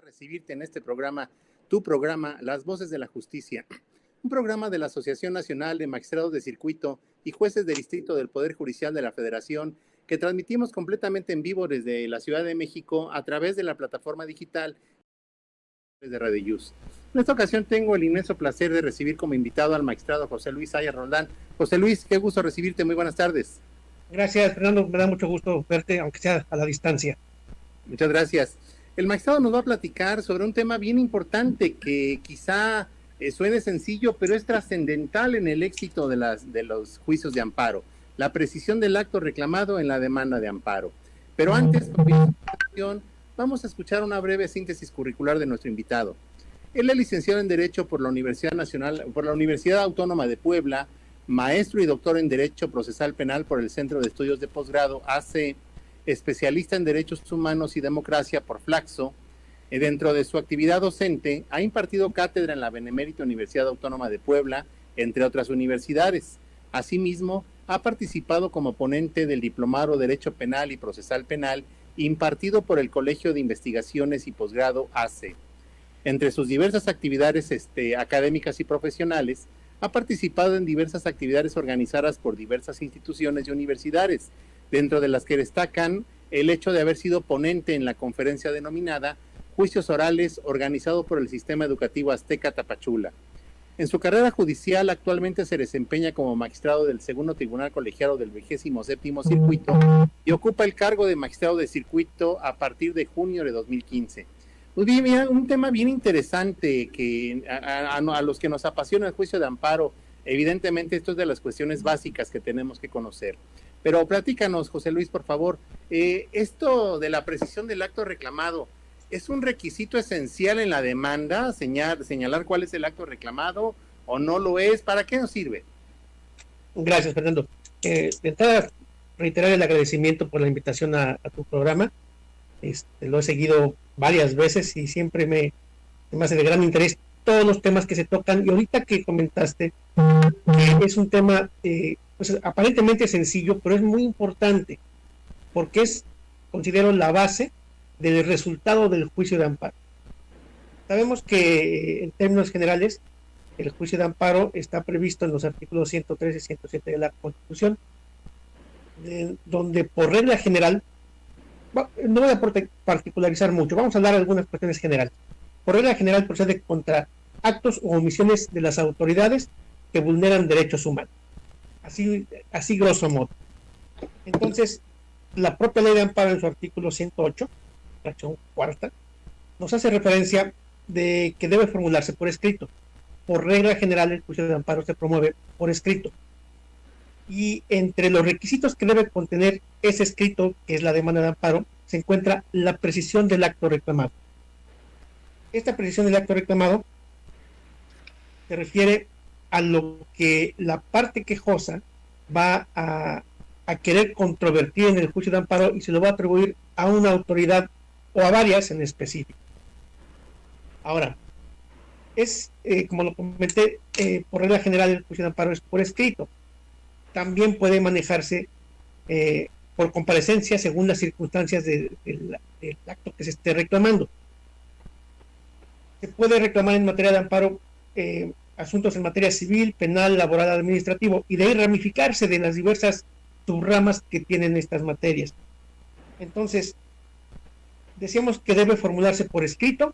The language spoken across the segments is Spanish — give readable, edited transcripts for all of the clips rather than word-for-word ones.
recibirte en este programa, tu programa, Las Voces de la Justicia, un programa de la Asociación Nacional de Magistrados de Circuito y Jueces de Distrito del Poder Judicial de la Federación, que transmitimos completamente en vivo desde la Ciudad de México a través de la plataforma digital de Radio Yus. En esta ocasión tengo el inmenso placer de recibir como invitado al magistrado José Luis Sayas Roldán. José Luis, qué gusto recibirte, muy buenas tardes. Gracias, Fernando, me da mucho gusto verte, aunque sea a la distancia. Muchas gracias. El magistrado nos va a platicar sobre un tema bien importante que quizá suene sencillo, pero es trascendental en el éxito de los juicios de amparo, la precisión del acto reclamado en la demanda de amparo. Pero antes, vamos a escuchar una breve síntesis curricular de nuestro invitado. Él es licenciado en Derecho por la Universidad Autónoma de Puebla, maestro y doctor en Derecho Procesal Penal por el Centro de Estudios de Posgrado AC, especialista en Derechos Humanos y Democracia por Flaxo. Dentro de su actividad docente, ha impartido cátedra en la Benemérita Universidad Autónoma de Puebla, entre otras universidades. Asimismo, ha participado como ponente del Diplomado Derecho Penal y Procesal Penal, impartido por el Colegio de Investigaciones y Posgrado AC. Entre sus diversas actividades académicas y profesionales, ha participado en diversas actividades organizadas por diversas instituciones y universidades, dentro de las que destacan el hecho de haber sido ponente en la conferencia denominada Juicios Orales, organizado por el Sistema Educativo Azteca Tapachula. En su carrera judicial actualmente se desempeña como magistrado del Segundo Tribunal Colegiado del 27º Circuito y ocupa el cargo de magistrado de circuito a partir de junio de 2015. Pues bien, mira, un tema bien interesante que a los que nos apasiona el juicio de amparo, evidentemente esto es de las cuestiones básicas que tenemos que conocer. Pero platícanos, José Luis, por favor, esto de la precisión del acto reclamado, ¿es un requisito esencial en la demanda, señalar cuál es el acto reclamado o no lo es? ¿Para qué nos sirve? Gracias, Fernando. De entrada, reiterar el agradecimiento por la invitación a tu programa. Lo he seguido varias veces y siempre me hace de gran interés todos los temas que se tocan. Y ahorita que comentaste, es un tema pues, aparentemente sencillo, pero es muy importante, porque considero, la base del resultado del juicio de amparo. Sabemos que en términos generales el juicio de amparo está previsto en los artículos 113 y 107 de la Constitución, donde por regla general, no voy a particularizar mucho, vamos a hablar de algunas cuestiones generales. Por regla general procede contra actos o omisiones de las autoridades que vulneran derechos humanos, así grosso modo. Entonces, la propia ley de amparo en su artículo 108, fracción cuarta, nos hace referencia de que debe formularse por escrito. Por regla general, el juicio de amparo se promueve por escrito. Y entre los requisitos que debe contener ese escrito, que es la demanda de amparo, se encuentra la precisión del acto reclamado. Esta precisión del acto reclamado se refiere a lo que la parte quejosa va a querer controvertir en el juicio de amparo y se lo va a atribuir a una autoridad o a varias en específico. Ahora, como lo comenté, por regla general el juicio de amparo es por escrito. También puede manejarse por comparecencia según las circunstancias del acto que se esté reclamando. Se puede reclamar en materia de amparo asuntos en materia civil, penal, laboral, administrativo, y de ahí ramificarse de las diversas subramas que tienen estas materias. Entonces, decíamos que debe formularse por escrito,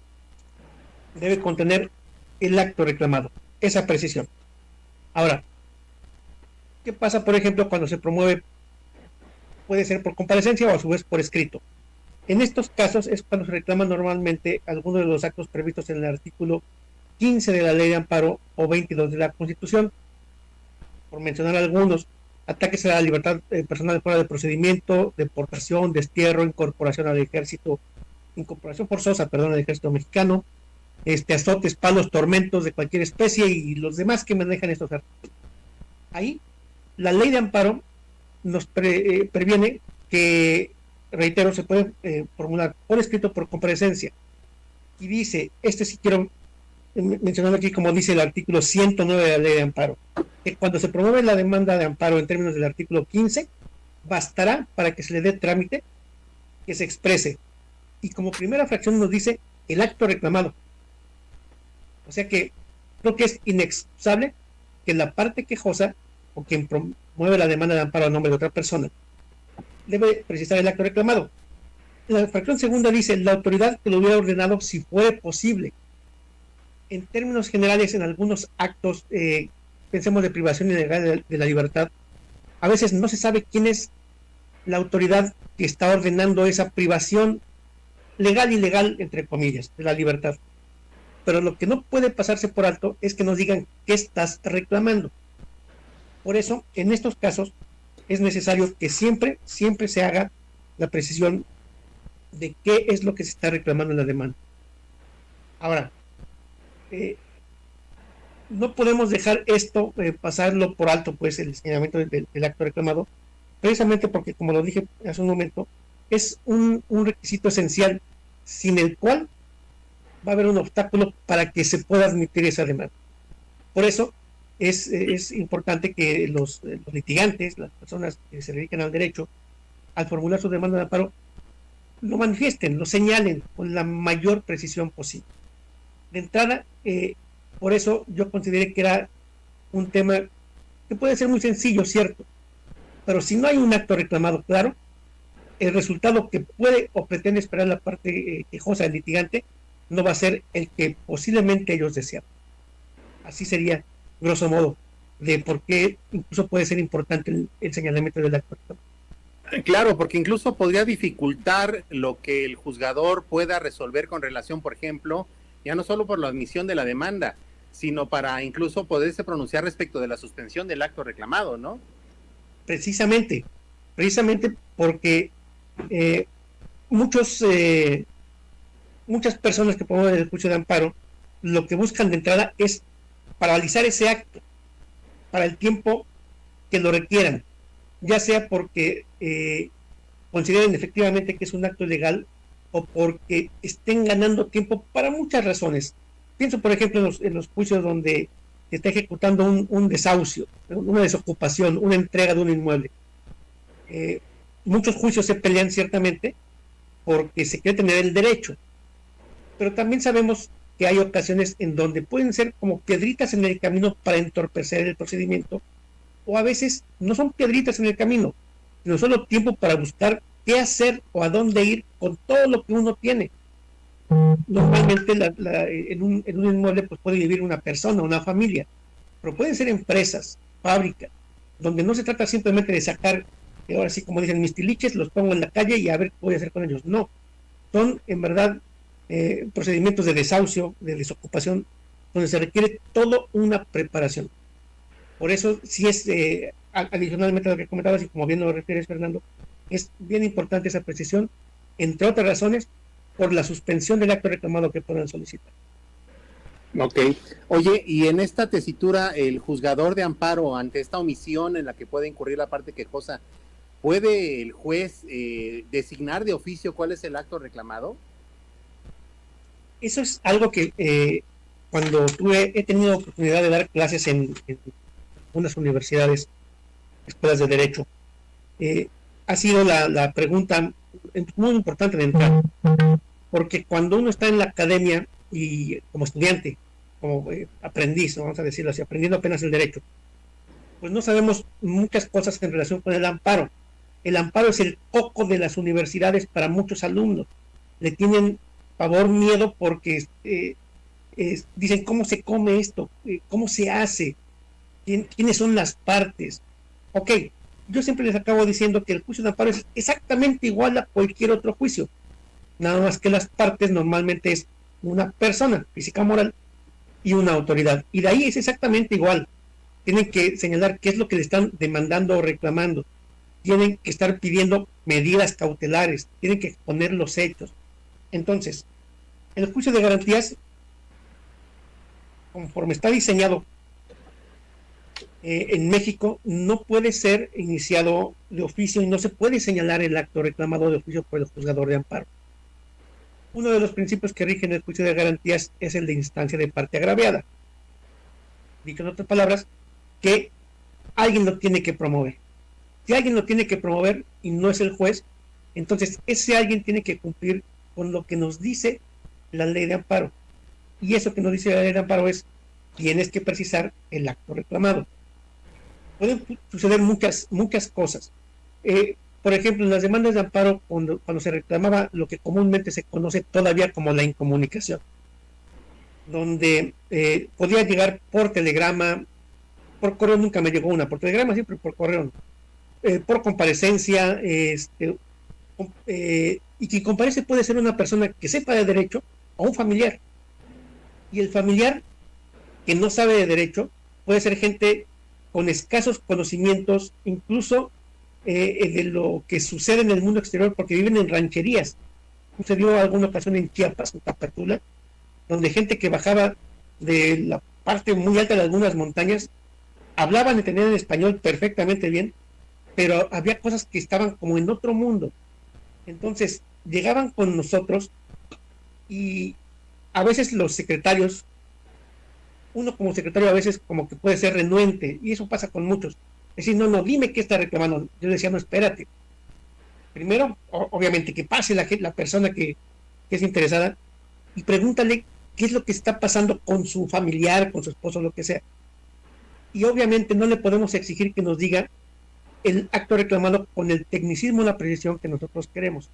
debe contener el acto reclamado, esa precisión. Ahora, ¿qué pasa, por ejemplo, cuando se promueve? Puede ser por comparecencia o a su vez por escrito. En estos casos es cuando se reclama normalmente alguno de los actos previstos en el artículo 15 de la Ley de Amparo o 22 de la Constitución. Por mencionar algunos: ataques a la libertad personal fuera de procedimiento, deportación, destierro, incorporación forzosa al ejército mexicano, azotes, palos, tormentos de cualquier especie y los demás que manejan estos artículos. Ahí la ley de amparo nos previene que, reitero, se puede formular por escrito, por comparecencia. Y dice, sí quiero mencionar aquí, como dice el artículo 109 de la ley de amparo, que cuando se promueve la demanda de amparo en términos del artículo 15, bastará para que se le dé trámite que se exprese. Y como primera fracción nos dice el acto reclamado. O sea que creo que es inexcusable que la parte quejosa o quien promueve la demanda de amparo a nombre de otra persona debe precisar el acto reclamado. La fracción segunda dice la autoridad que lo hubiera ordenado si fuera posible. En términos generales, en algunos actos, pensemos de privación ilegal de la libertad, a veces no se sabe quién es la autoridad que está ordenando esa privación legal y ilegal, entre comillas, de la libertad. Pero lo que no puede pasarse por alto es que nos digan qué estás reclamando. Por eso, en estos casos, es necesario que siempre se haga la precisión de qué es lo que se está reclamando en la demanda. Ahora, no podemos dejar esto, pasarlo por alto, pues, el señalamiento del acto reclamado, precisamente porque, como lo dije hace un momento, es un requisito esencial, sin el cual va a haber un obstáculo para que se pueda admitir esa demanda. Por eso es importante que los litigantes, las personas que se dedican al derecho, al formular su demanda de amparo, lo manifiesten, lo señalen con la mayor precisión posible. De entrada, por eso yo consideré que era un tema que puede ser muy sencillo, cierto, pero si no hay un acto reclamado claro, el resultado que puede o pretende esperar la parte quejosa del litigante no va a ser el que posiblemente ellos desean. Así sería, grosso modo, de por qué incluso puede ser importante el señalamiento del acto reclamado. Claro, porque incluso podría dificultar lo que el juzgador pueda resolver con relación, por ejemplo, ya no solo por la admisión de la demanda, sino para incluso poderse pronunciar respecto de la suspensión del acto reclamado, ¿no? Precisamente porque muchas personas que promueven el juicio de amparo lo que buscan de entrada es paralizar ese acto para el tiempo que lo requieran, ya sea porque consideren efectivamente que es un acto ilegal o porque estén ganando tiempo para muchas razones. Pienso, por ejemplo, en los juicios donde se está ejecutando un desahucio, una desocupación, una entrega de un inmueble. Muchos juicios se pelean ciertamente porque se quiere tener el derecho, pero también sabemos que hay ocasiones en donde pueden ser como piedritas en el camino para entorpecer el procedimiento, o a veces no son piedritas en el camino, sino solo tiempo para buscar qué hacer o a dónde ir con todo lo que uno tiene. Normalmente en un inmueble pues puede vivir una persona, una familia, pero pueden ser empresas, fábricas, donde no se trata simplemente de sacar, ahora sí como dicen mis tiliches, los pongo en la calle y a ver qué voy a hacer con ellos. No, son en verdad procedimientos de desahucio, de desocupación, donde se requiere toda una preparación. Por eso, si es adicionalmente a lo que comentabas y como bien lo refieres, Fernando, es bien importante esa precisión, entre otras razones, por la suspensión del acto reclamado que puedan solicitar. Ok. Oye, y en esta tesitura, el juzgador de amparo, ante esta omisión en la que puede incurrir la parte quejosa, ¿puede el juez designar de oficio cuál es el acto reclamado? Eso es algo que cuando he tenido oportunidad de dar clases en unas universidades, escuelas de derecho, ha sido la pregunta muy importante de entrada, porque cuando uno está en la academia y como estudiante, como aprendiz, vamos a decirlo así, aprendiendo apenas el derecho, pues no sabemos muchas cosas en relación con el amparo. El amparo es el coco de las universidades para muchos alumnos. Le tienen pavor, miedo, porque dicen cómo se come esto, cómo se hace, quiénes son las partes. Ok, yo siempre les acabo diciendo que el juicio de amparo es exactamente igual a cualquier otro juicio, nada más que las partes normalmente es una persona física moral y una autoridad, y de ahí es exactamente igual. Tienen que señalar qué es lo que le están demandando o reclamando, tienen que estar pidiendo medidas cautelares, tienen que exponer los hechos. Entonces, el juicio de garantías, conforme está diseñado en México, no puede ser iniciado de oficio y no se puede señalar el acto reclamado de oficio por el juzgador de amparo. Uno de los principios que rigen el juicio de garantías es el de instancia de parte agraviada. Dicho en otras palabras, que alguien lo tiene que promover. Si alguien lo tiene que promover y no es el juez, entonces ese alguien tiene que cumplir con lo que nos dice la ley de amparo. Y eso que nos dice la ley de amparo es, tienes que precisar el acto reclamado. Pueden suceder muchas cosas. Por ejemplo, en las demandas de amparo, cuando se reclamaba lo que comúnmente se conoce todavía como la incomunicación, donde podía llegar por telegrama, por correo nunca me llegó una, por telegrama siempre, por correo, por comparecencia, y quien comparece puede ser una persona que sepa de derecho o un familiar. Y el familiar que no sabe de derecho puede ser gente con escasos conocimientos, incluso de lo que sucede en el mundo exterior, porque viven en rancherías. Sucedió alguna ocasión en Chiapas, en Tapachula, donde gente que bajaba de la parte muy alta de algunas montañas hablaban y entendían español perfectamente bien, pero había cosas que estaban como en otro mundo. Entonces llegaban con nosotros y a veces los secretarios, uno como secretario a veces como que puede ser renuente, y eso pasa con muchos. Es decir, no, dime qué está reclamando. Yo le decía, no, espérate. Primero, obviamente, que pase la persona que es interesada y pregúntale qué es lo que está pasando con su familiar, con su esposo, lo que sea. Y obviamente no le podemos exigir que nos diga el acto reclamado con el tecnicismo o la precisión que nosotros queremos.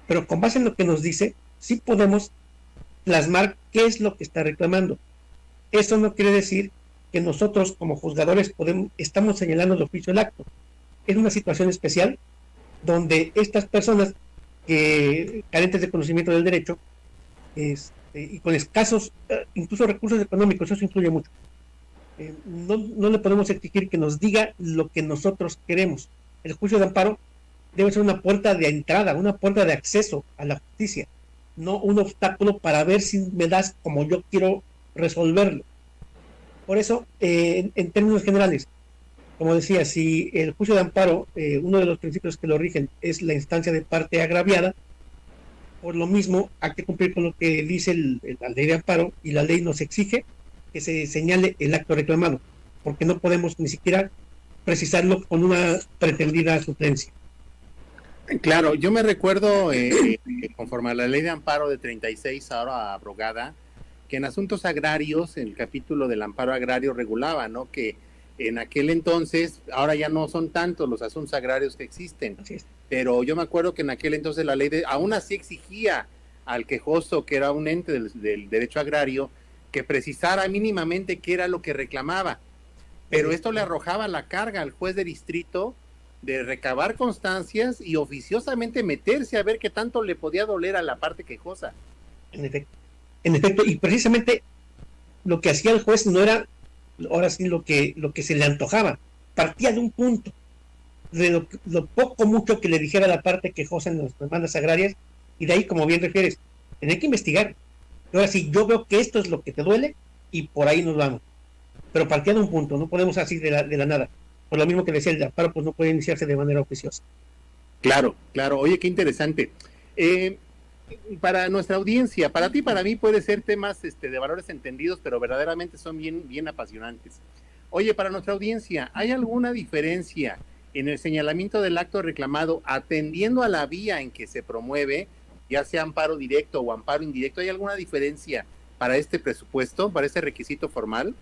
Pero con base en lo que nos dice, sí podemos plasmar qué es lo que está reclamando. Eso no quiere decir que nosotros como juzgadores estamos señalando de oficio el acto. Es una situación especial donde estas personas carentes de conocimiento del derecho y con escasos, incluso recursos económicos, eso influye mucho. No le podemos exigir que nos diga lo que nosotros queremos. El juicio de amparo debe ser una puerta de entrada, una puerta de acceso a la justicia, no un obstáculo para ver si me das como yo quiero resolverlo. Por eso, en términos generales, como decía, si el juicio de amparo, uno de los principios que lo rigen es la instancia de parte agraviada, por lo mismo hay que cumplir con lo que dice la ley de amparo, y la ley nos exige que se señale el acto reclamado, porque no podemos ni siquiera precisarlo con una pretendida suplencia. Claro, yo me recuerdo, conforme a la ley de amparo de 36, ahora abrogada, que en asuntos agrarios, el capítulo del amparo agrario regulaba, ¿no?, que en aquel entonces, ahora ya no son tantos los asuntos agrarios que existen, pero yo me acuerdo que en aquel entonces la ley aún así exigía al quejoso, que era un ente del derecho agrario, que precisara mínimamente qué era lo que reclamaba, pero esto le arrojaba la carga al juez de distrito de recabar constancias y oficiosamente meterse a ver qué tanto le podía doler a la parte quejosa. En efecto, y precisamente lo que hacía el juez no era, ahora sí, lo que se le antojaba, partía de un punto, de lo poco mucho que le dijera la parte quejosa en las demandas agrarias, y de ahí, como bien refieres, tener que investigar. Ahora sí, yo veo que esto es lo que te duele, y por ahí nos vamos. Pero partía de un punto, no podemos así de la nada. Por lo mismo que decía el amparo, pues no puede iniciarse de manera oficiosa. Claro. Oye, qué interesante. Para nuestra audiencia, para ti, para mí, puede ser temas de valores entendidos, pero verdaderamente son bien apasionantes. Oye, para nuestra audiencia, ¿hay alguna diferencia en el señalamiento del acto reclamado atendiendo a la vía en que se promueve, ya sea amparo directo o amparo indirecto? ¿Hay alguna diferencia para este presupuesto, para este requisito formal?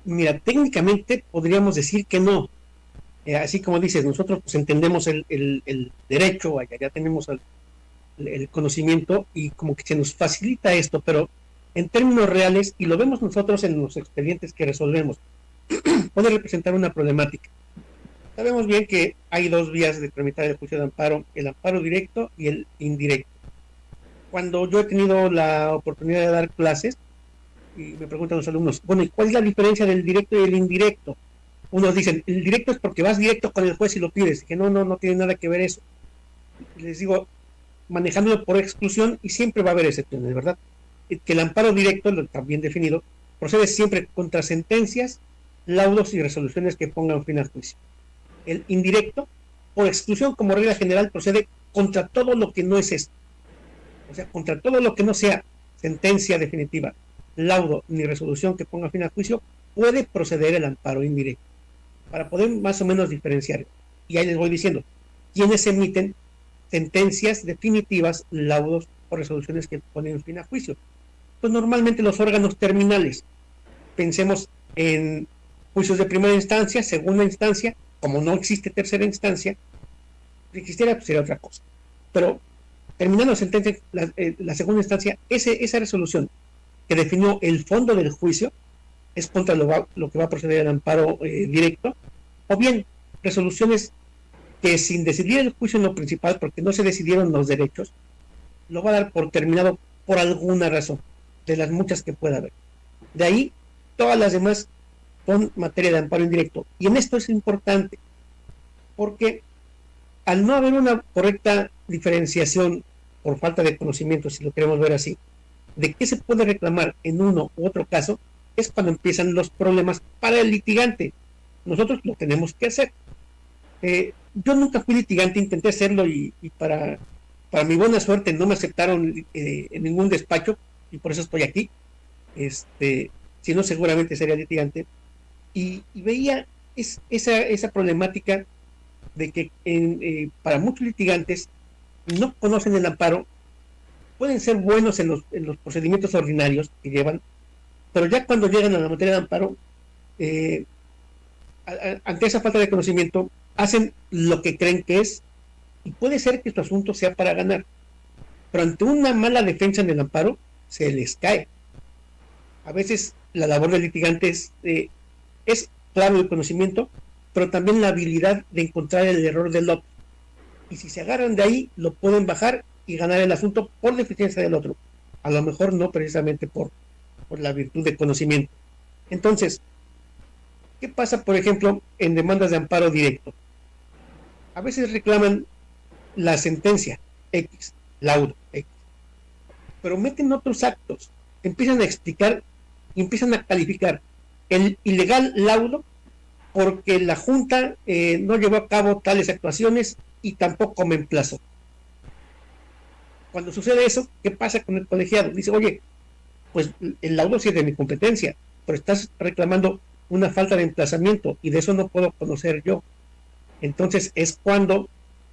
Mira, técnicamente podríamos decir que no. Así como dices, nosotros pues entendemos el derecho, ya tenemos el conocimiento y como que se nos facilita esto, pero en términos reales, y lo vemos nosotros en los expedientes que resolvemos, puede representar una problemática. Sabemos bien que hay dos vías de tramitar el juicio de amparo, el amparo directo y el indirecto. Cuando yo he tenido la oportunidad de dar clases, y me preguntan los alumnos, bueno, ¿y cuál es la diferencia del directo y el indirecto? Unos dicen, el directo es porque vas directo con el juez y lo pides, que no tiene nada que ver eso. Les digo, manejándolo por exclusión, y siempre va a haber excepciones, ¿verdad? Que el amparo directo, lo está bien definido, procede siempre contra sentencias, laudos y resoluciones que pongan fin al juicio. El indirecto, por exclusión, como regla general, procede contra todo lo que no es esto. O sea, contra todo lo que no sea sentencia definitiva, laudo ni resolución que ponga fin al juicio, puede proceder el amparo indirecto, para poder más o menos diferenciar. Y ahí les voy diciendo, quienes emiten sentencias definitivas, laudos o resoluciones que ponen fin a juicio. Pues normalmente los órganos terminales, pensemos en juicios de primera instancia, segunda instancia, como no existe tercera instancia, si existiera pues sería otra cosa. Pero terminando sentencia, la segunda instancia, esa resolución que definió el fondo del juicio es contra lo que va a proceder el amparo directo, o bien resoluciones que sin decidir el juicio en lo principal, porque no se decidieron los derechos, lo va a dar por terminado por alguna razón, de las muchas que pueda haber. De ahí, todas las demás son materia de amparo indirecto. Y en esto es importante, porque al no haber una correcta diferenciación por falta de conocimiento, si lo queremos ver así, de qué se puede reclamar en uno u otro caso, es cuando empiezan los problemas para el litigante. Nosotros lo tenemos que hacer. Yo nunca fui litigante, intenté hacerlo y para mi buena suerte no me aceptaron en ningún despacho y por eso estoy aquí. Si no, seguramente sería litigante. Y veía esa problemática de que para muchos litigantes no conocen el amparo, pueden ser buenos en los procedimientos ordinarios que llevan, pero ya cuando llegan a la materia de amparo, ante esa falta de conocimiento, hacen lo que creen que es, y puede ser que su asunto sea para ganar, pero ante una mala defensa en el amparo, se les cae. A veces la labor del litigante es claro el conocimiento, pero también la habilidad de encontrar el error del otro. Y si se agarran de ahí, lo pueden bajar y ganar el asunto por deficiencia del otro. A lo mejor no precisamente por la virtud de conocimiento. Entonces, ¿qué pasa, por ejemplo, en demandas de amparo directo? A veces reclaman la sentencia X, laudo X, pero meten otros actos, empiezan a explicar y empiezan a calificar el ilegal laudo porque la Junta no llevó a cabo tales actuaciones y tampoco me emplazó. Cuando sucede eso, ¿qué pasa con el colegiado? Dice, oye, pues el laudo sí es de mi competencia, pero estás reclamando una falta de emplazamiento y de eso no puedo conocer yo. Entonces es cuando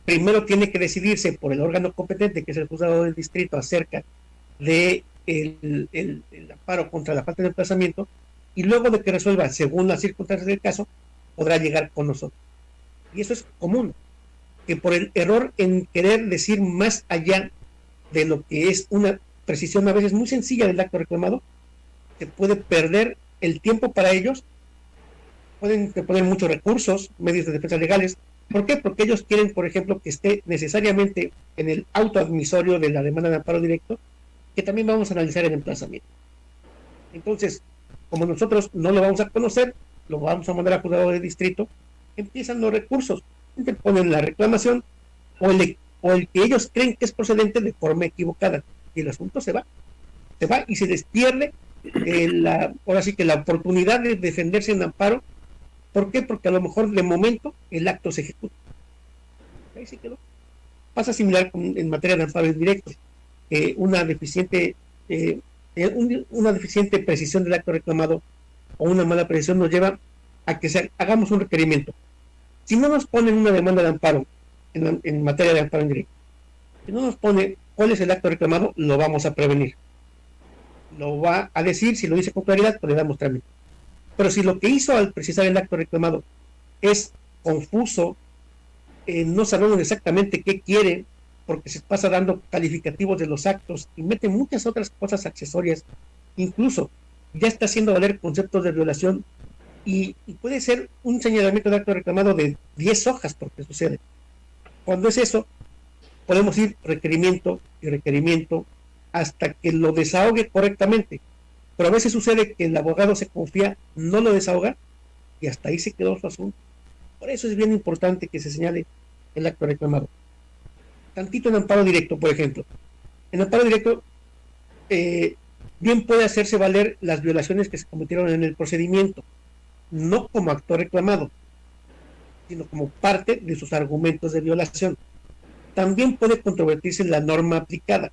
primero tiene que decidirse por el órgano competente, que es el juzgado del distrito, acerca de el amparo contra la falta de emplazamiento, y luego de que resuelva según las circunstancias del caso, podrá llegar con nosotros. Y eso es común, que por el error en querer decir más allá de lo que es una precisión a veces muy sencilla del acto reclamado, se puede perder el tiempo para ellos, pueden poner muchos recursos, medios de defensa legales. ¿Por qué? Porque ellos quieren, por ejemplo, que esté necesariamente en el auto admisorio de la demanda de amparo directo, que también vamos a analizar el emplazamiento. Entonces, como nosotros no lo vamos a conocer, lo vamos a mandar a juzgado de distrito, empiezan los recursos, ponen la reclamación o el que ellos creen que es procedente de forma equivocada, y el asunto se va y se les pierde ahora sí que la oportunidad de defenderse en amparo. ¿Por qué? Porque a lo mejor de momento el acto se ejecuta. Ahí se quedó. Pasa similar en materia de amparo indirecto. Una deficiente precisión del acto reclamado o una mala precisión nos lleva a que hagamos un requerimiento. Si no nos ponen una demanda de amparo en materia de amparo indirecto, si no nos pone cuál es el acto reclamado, lo vamos a prevenir. Lo va a decir, si lo dice con claridad, pues le damos trámite. Pero si lo que hizo al precisar el acto reclamado es confuso, no sabemos exactamente qué quiere, porque se pasa dando calificativos de los actos y mete muchas otras cosas accesorias, incluso ya está haciendo valer conceptos de violación y puede ser un señalamiento de acto reclamado de 10 hojas, porque sucede. Cuando es eso, podemos ir requerimiento y requerimiento hasta que lo desahogue correctamente. Pero a veces sucede que el abogado se confía, no lo desahoga y hasta ahí se quedó su asunto. Por eso es bien importante que se señale el acto reclamado. Tantito en amparo directo, por ejemplo. En amparo directo, bien puede hacerse valer las violaciones que se cometieron en el procedimiento, no como acto reclamado, sino como parte de sus argumentos de violación. También puede controvertirse la norma aplicada,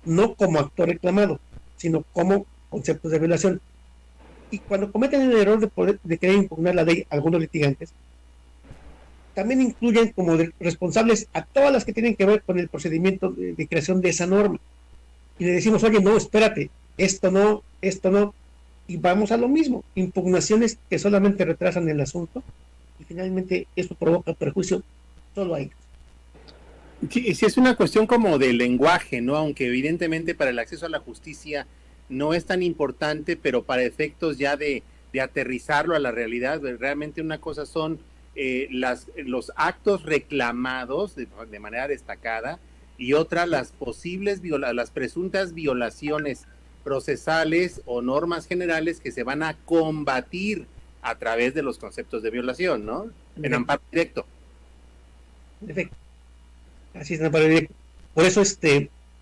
no como acto reclamado, sino como conceptos de violación. Y cuando cometen el error de querer impugnar la ley algunos litigantes, también incluyen como responsables a todas las que tienen que ver con el procedimiento de creación de esa norma. y le decimos, oye, no, espérate, esto no, y vamos a lo mismo, impugnaciones que solamente retrasan el asunto, y finalmente esto provoca perjuicio solo a ellos. Sí, sí, es una cuestión como de lenguaje, ¿no? Aunque evidentemente para el acceso a la justicia no es tan importante, pero para efectos ya de aterrizarlo a la realidad, realmente una cosa son los actos reclamados de manera destacada y otra las las presuntas violaciones procesales o normas generales que se van a combatir a través de los conceptos de violación, ¿no? En amparo directo. Perfecto. Así es, por eso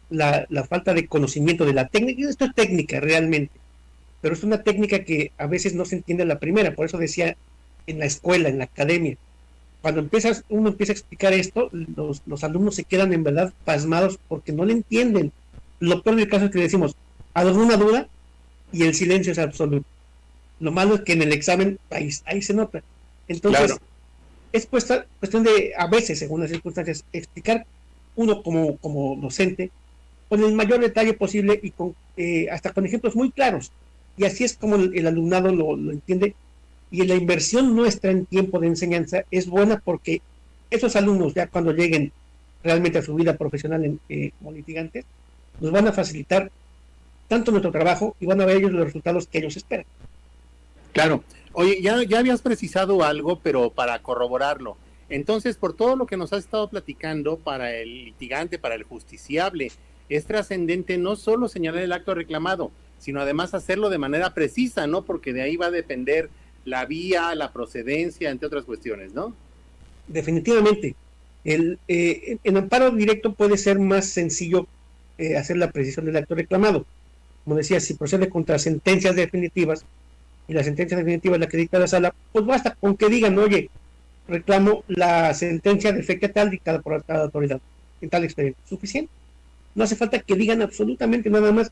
la falta de conocimiento de la técnica, esto es técnica realmente, pero es una técnica que a veces no se entiende a la primera, por eso decía en la escuela, en la academia, cuando uno empieza a explicar esto, los alumnos se quedan en verdad pasmados porque no le entienden. Lo peor del caso es que le decimos, ¿alguna duda? Y el silencio es absoluto. Lo malo es que en el examen ahí se nota. Entonces, claro, es cuestión de, a veces, según las circunstancias, explicar uno como docente con el mayor detalle posible y hasta con ejemplos muy claros. Y así es como el alumnado lo entiende. Y la inversión nuestra en tiempo de enseñanza es buena porque esos alumnos, ya cuando lleguen realmente a su vida profesional como litigantes, nos van a facilitar tanto nuestro trabajo y van a ver ellos los resultados que ellos esperan. Claro. Oye, ya habías precisado algo, pero para corroborarlo. Entonces, por todo lo que nos has estado platicando, para el litigante, para el justiciable, es trascendente no solo señalar el acto reclamado, sino además hacerlo de manera precisa, ¿no? Porque de ahí va a depender la vía, la procedencia, entre otras cuestiones, ¿no? Definitivamente. En amparo directo puede ser más sencillo hacer la precisión del acto reclamado. Como decía, si procede contra sentencias definitivas, y la sentencia definitiva es la que dicta la sala, pues basta con que digan, oye, reclamo la sentencia de fe tal dictada por tal autoridad en tal expediente. Suficiente. No hace falta que digan absolutamente nada más.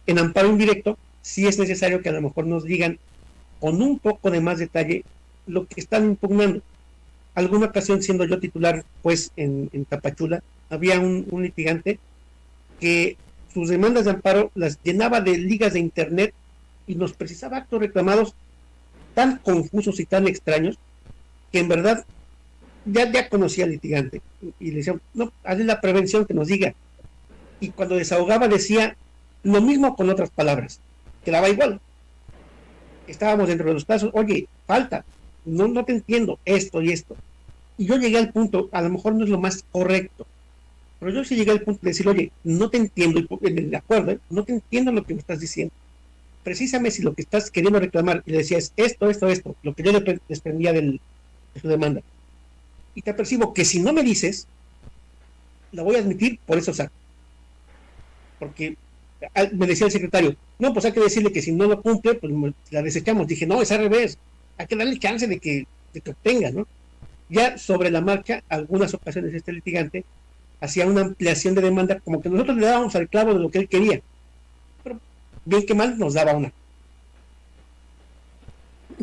En amparo indirecto, sí es necesario que a lo mejor nos digan con un poco de más detalle lo que están impugnando. Alguna ocasión, siendo yo titular, pues en Tapachula, había un litigante que sus demandas de amparo las llenaba de ligas de internet y nos precisaba actos reclamados tan confusos y tan extraños que en verdad ya conocía al litigante y le decía, no, hazle la prevención que nos diga. Y cuando desahogaba decía lo mismo con otras palabras, quedaba igual. Estábamos dentro de los casos, oye, falta, no te entiendo esto y esto. Y yo llegué al punto, a lo mejor no es lo más correcto, pero yo sí llegué al punto de decir, oye, no te entiendo, de acuerdo, no te entiendo lo que me estás diciendo. Precisamente si lo que estás queriendo reclamar, y le decías esto, lo que yo le desprendía de su demanda, y te percibo que si no me dices, la voy a admitir por esos actos. Porque me decía el secretario, no, pues hay que decirle que si no lo cumple, pues la desechamos. Dije, no, es al revés, hay que darle chance de que obtenga, ¿no? Ya sobre la marcha, algunas ocasiones este litigante hacía una ampliación de demanda, como que nosotros le dábamos al clavo de lo que él quería, pero bien que mal nos daba una.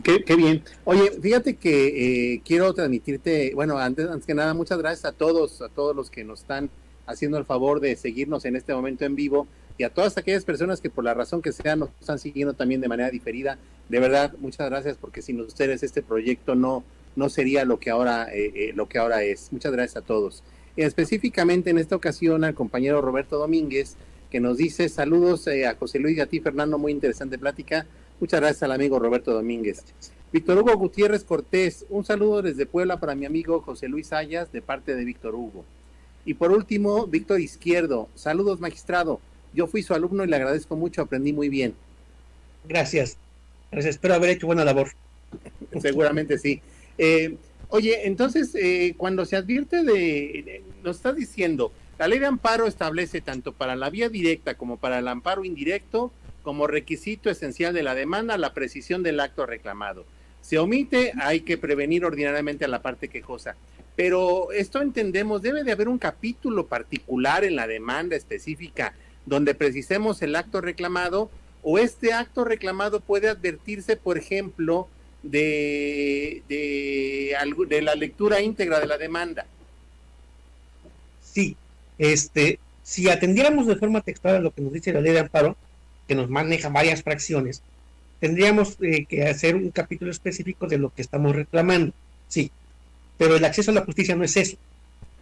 Qué bien. Oye, fíjate que quiero transmitirte, bueno, antes que nada, muchas gracias a todos los que nos están haciendo el favor de seguirnos en este momento en vivo y a todas aquellas personas que por la razón que sea nos están siguiendo también de manera diferida. De verdad, muchas gracias, porque sin ustedes este proyecto no sería lo que ahora es. Muchas gracias a todos. Específicamente en esta ocasión al compañero Roberto Domínguez, que nos dice saludos a José Luis y a ti, Fernando, muy interesante plática. Muchas gracias al amigo Roberto Domínguez. Víctor Hugo Gutiérrez Cortés, un saludo desde Puebla para mi amigo José Luis Sayas, de parte de Víctor Hugo. Y por último, Víctor Izquierdo, saludos magistrado, yo fui su alumno y le agradezco mucho, aprendí muy bien. Gracias, espero haber hecho buena labor. Seguramente sí. Oye, entonces, cuando se advierte nos estás diciendo, la ley de amparo establece tanto para la vía directa como para el amparo indirecto, como requisito esencial de la demanda, la precisión del acto reclamado. Se omite, hay que prevenir ordinariamente a la parte quejosa. Pero esto entendemos, debe de haber un capítulo particular en la demanda específica donde precisemos el acto reclamado, o este acto reclamado puede advertirse, por ejemplo, de la lectura íntegra de la demanda. Sí, Si atendiéramos de forma textual a lo que nos dice la ley de amparo, que nos maneja varias fracciones, tendríamos que hacer un capítulo específico de lo que estamos reclamando, sí, pero el acceso a la justicia no es eso.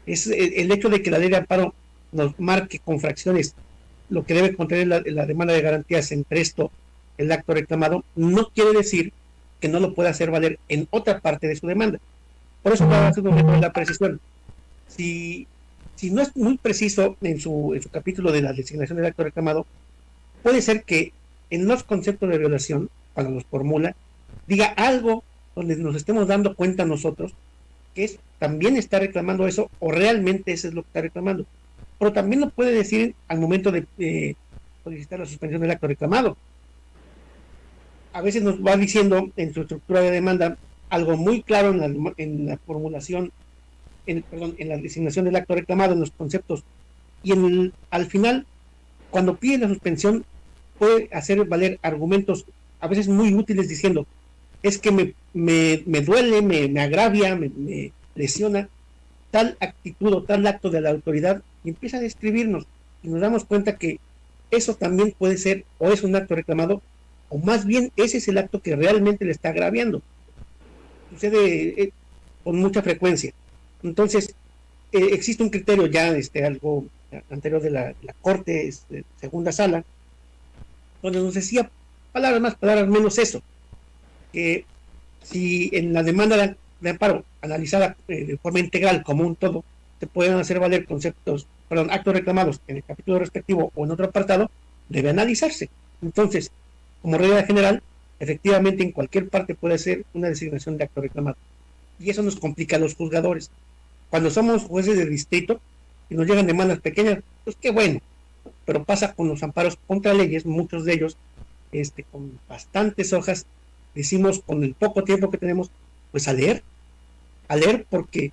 Es el hecho de que la ley de amparo nos marque con fracciones lo que debe contener la demanda de garantías entre esto, el acto reclamado, no quiere decir que no lo pueda hacer valer en otra parte de su demanda. Por eso va a ser objeto de la precisión. Si no es muy preciso en su capítulo de la designación del acto reclamado, puede ser que en los conceptos de violación, cuando los formula, diga algo donde nos estemos dando cuenta nosotros que también está reclamando eso, o realmente eso es lo que está reclamando. Pero también lo puede decir al momento de solicitar la suspensión del acto reclamado. A veces nos va diciendo en su estructura de demanda algo muy claro en la formulación, en la designación del acto reclamado, en los conceptos, y al final, cuando pide la suspensión, puede hacer valer argumentos a veces muy útiles diciendo, es que me duele, me agravia, me lesiona tal actitud o tal acto de la autoridad, y empieza a describirnos, y nos damos cuenta que eso también puede ser, o es un acto reclamado, o más bien ese es el acto que realmente le está agraviando. Sucede con mucha frecuencia. Entonces, existe un criterio ya, algo anterior de la Corte, segunda sala, donde nos decía palabras más, palabras menos eso, que si en la demanda de amparo analizada de forma integral como un todo, se pueden hacer valer actos reclamados en el capítulo respectivo o en otro apartado, debe analizarse. Entonces, como regla general, efectivamente en cualquier parte puede ser una designación de acto reclamado. Y eso nos complica a los juzgadores. Cuando somos jueces de distrito y nos llegan demandas pequeñas, pues qué bueno. Pero pasa con los amparos contra leyes, muchos de ellos con bastantes hojas, decimos con el poco tiempo que tenemos, pues a leer porque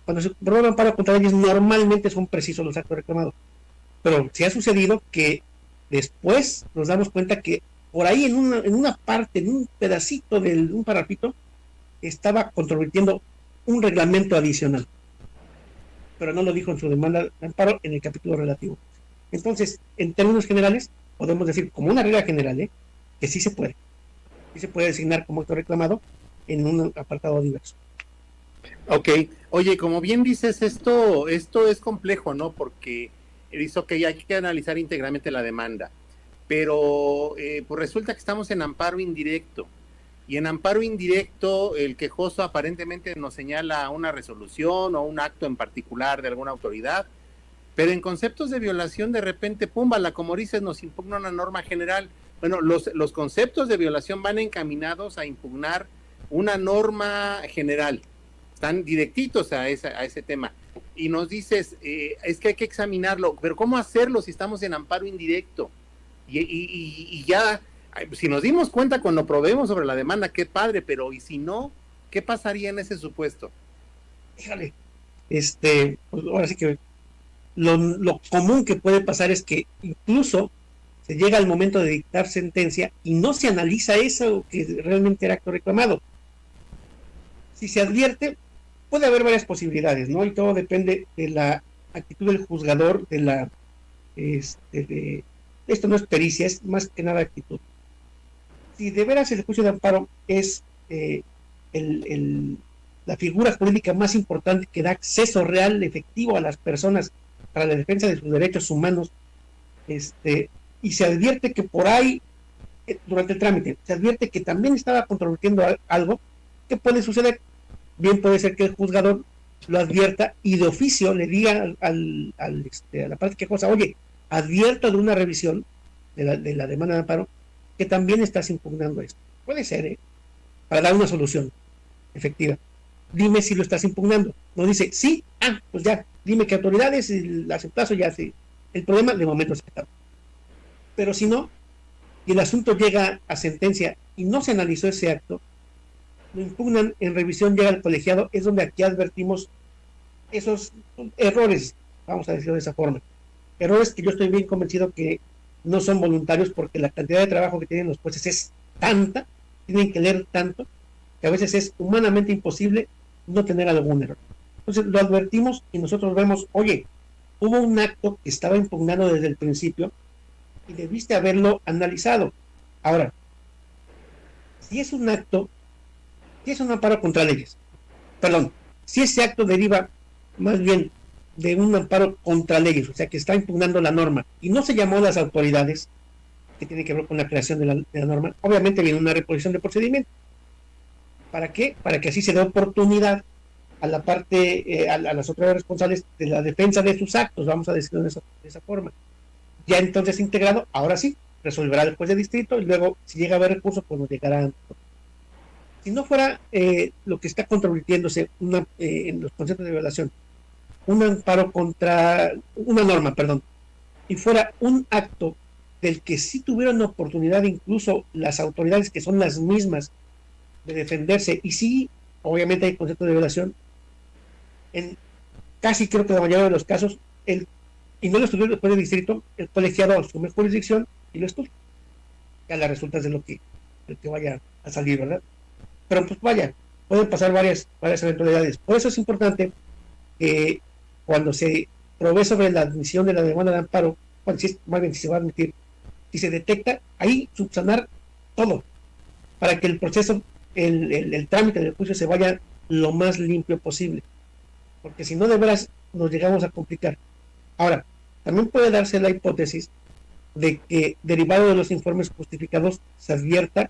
cuando se prueba amparo contra leyes normalmente son precisos los actos reclamados, pero sí ha sucedido que después nos damos cuenta que por ahí en una parte, en un pedacito de un parrafito, estaba controvirtiendo un reglamento adicional, pero no lo dijo en su demanda de amparo en el capítulo relativo. Entonces, en términos generales, podemos decir como una regla general, que sí se puede designar como acto reclamado en un apartado diverso. Ok, oye, como bien dices, esto es complejo, ¿no? Porque dice que hay que analizar íntegramente la demanda, pero pues resulta que estamos en amparo indirecto, y en amparo indirecto el quejoso aparentemente nos señala una resolución o un acto en particular de alguna autoridad, pero en conceptos de violación de repente, púmbala, como dices, nos impugna una norma general. Bueno, los conceptos de violación van encaminados a impugnar una norma general, están directitos a ese tema, y nos dices, es que hay que examinarlo, pero ¿cómo hacerlo si estamos en amparo indirecto? Y ya, si nos dimos cuenta cuando probemos sobre la demanda, qué padre, pero ¿y si no? ¿Qué pasaría en ese supuesto? Fíjale, pues ahora sí que lo común que puede pasar es que incluso se llega al momento de dictar sentencia y no se analiza eso que realmente era acto reclamado. Si se advierte, puede haber varias posibilidades, ¿no? Y todo depende de la actitud del juzgador, esto no es pericia, es más que nada actitud. Si de veras el juicio de amparo es la figura jurídica más importante que da acceso real, efectivo a las personas para la defensa de sus derechos humanos, y se advierte que por ahí, durante el trámite, se advierte que también estaba controvirtiendo algo, ¿qué puede suceder? Bien puede ser que el juzgador lo advierta y de oficio le diga a la parte quejosa, oye, advierto de una revisión de la demanda de amparo que también estás impugnando esto. Puede ser, para dar una solución efectiva. Dime si lo estás impugnando. No dice, sí, pues ya, dime qué autoridades, y las emplazo, ya sí. El problema de momento es aceptable. Pero si no, y el asunto llega a sentencia y no se analizó ese acto, lo impugnan, en revisión llega al colegiado, es donde aquí advertimos esos errores, vamos a decirlo de esa forma. Errores que yo estoy bien convencido que no son voluntarios, porque la cantidad de trabajo que tienen los jueces es tanta, tienen que leer tanto, que a veces es humanamente imposible no tener algún error. Entonces lo advertimos y nosotros vemos, oye, hubo un acto que estaba impugnado desde el principio y debiste haberlo analizado. Ahora, si es un acto, si es un amparo contra leyes, perdón, si ese acto deriva más bien de un amparo contra leyes, o sea que está impugnando la norma y no se llamó a las autoridades que tiene que ver con la creación de la norma, obviamente viene una reposición de procedimiento. ¿Para qué? Para que así se dé oportunidad a la parte, a las autoridades responsables de la defensa de sus actos, vamos a decirlo de esa forma. Ya entonces integrado, ahora sí, resolverá el juez de distrito y luego, si llega a haber recursos, pues nos llegará. Si no fuera lo que está controvirtiéndose en los conceptos de violación, un amparo contra una norma, perdón, y fuera un acto del que sí tuvieron oportunidad incluso las autoridades que son las mismas de defenderse, y sí, obviamente hay conceptos de violación, en casi creo que la mayoría de los casos, y no lo estudió después del distrito, el colegiado asume jurisdicción y lo estudia. Ya las resultas de lo que vaya a salir, ¿verdad? Pero pues vaya, pueden pasar varias eventualidades. Por eso es importante que cuando se provee sobre la admisión de la demanda de amparo, bueno, más bien si se va a admitir, si se detecta, ahí subsanar todo, para que el proceso, el trámite del juicio se vaya lo más limpio posible, porque si no, de veras nos llegamos a complicar. Ahora, también puede darse la hipótesis de que derivado de los informes justificados se advierta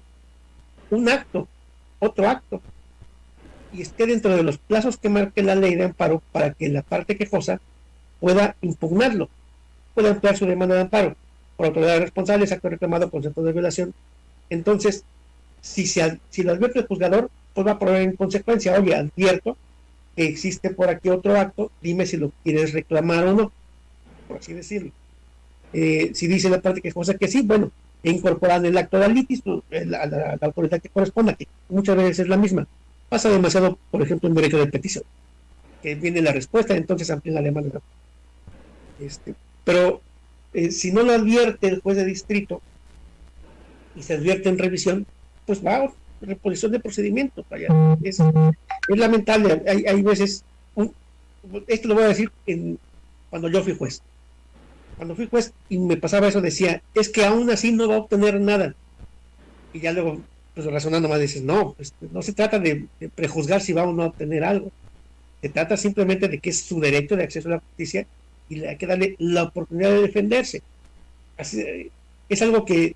un acto, otro acto, y esté dentro de los plazos que marque la ley de amparo para que la parte quejosa pueda impugnarlo, pueda ampliar su demanda de amparo por autoridades responsables, acto reclamado, concepto de violación. Entonces, si lo advierte el juzgador, pues va a poner en consecuencia, oye, advierto que existe por aquí otro acto, dime si lo quieres reclamar o no, por así decirlo. Si dice la parte quejosa que sí, bueno, incorporan el acto de litis, la autoridad que corresponda, que muchas veces es la misma. Pasa demasiado, por ejemplo, en derecho de petición, que viene la respuesta, entonces amplía la demanda. Pero si no lo advierte el juez de distrito y se advierte en revisión, pues va a reposición de procedimiento. Vaya, es lamentable. Hay veces, esto lo voy a decir cuando yo fui juez. Cuando fui juez y me pasaba eso, decía, es que aún así no va a obtener nada. Y ya luego, pues razonando más, dices, no, pues, no se trata de prejuzgar si va o no a obtener algo. Se trata simplemente de que es su derecho de acceso a la justicia y hay que darle la oportunidad de defenderse. Así, es algo que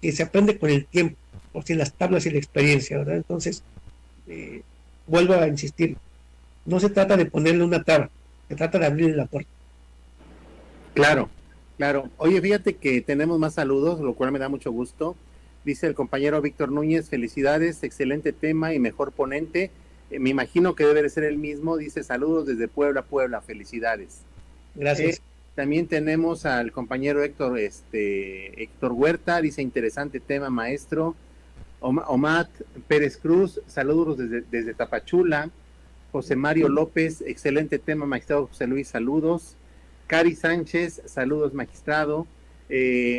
se aprende con el tiempo, o sea, las tablas y la experiencia, ¿verdad? Entonces, vuelvo a insistir, no se trata de ponerle una traba, se trata de abrirle la puerta. Claro, claro. Oye, fíjate que tenemos más saludos, lo cual me da mucho gusto. Dice el compañero Víctor Núñez, felicidades, excelente tema y mejor ponente. Me imagino que debe de ser el mismo. Dice saludos desde Puebla, felicidades. Gracias. También tenemos al compañero Héctor Huerta, dice interesante tema, maestro. Omar Pérez Cruz, saludos desde Tapachula. José Mario López, excelente tema, magistrado José Luis, saludos. Cari Sánchez, saludos, magistrado.